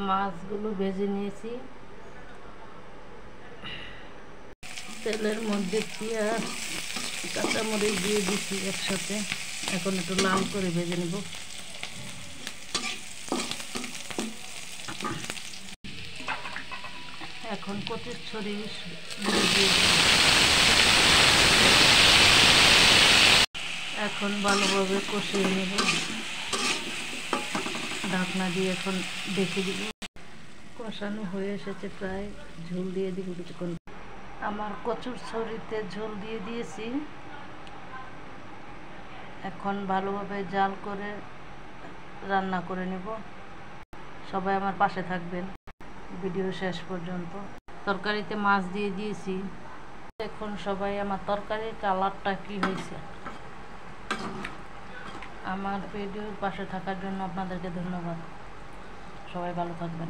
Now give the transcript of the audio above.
মাছগুলো ভেজে নিয়েছি। তেলের মধ্যে পেঁয়াজ কাঁচামরিচ দিয়ে দিচ্ছি একসাথে। এখন একটু লাল করে ভেজে নেব। এখন কচুর ছড়ি দিয়ে এখন ভালোভাবে কষিয়ে নেব। ঢাকনা দিয়ে এখন দেখে দিব। কষানো হয়ে এসেছে প্রায়, ঝোল দিয়ে দিব কিছুক্ষণ। আমার কচুর ছড়িতে ঝোল দিয়ে দিয়েছি। এখন ভালোভাবে জাল করে রান্না করে নেব। সবাই আমার পাশে থাকবেন ভিডিও শেষ পর্যন্ত। তরকারিতে মাছ দিয়ে দিয়েছি। এখন সবাই আমার তরকারির কালারটা কি হয়েছে। আমার ভিডিওর পাশে থাকার জন্য আপনাদেরকে ধন্যবাদ। সবাই ভালো থাকবেন।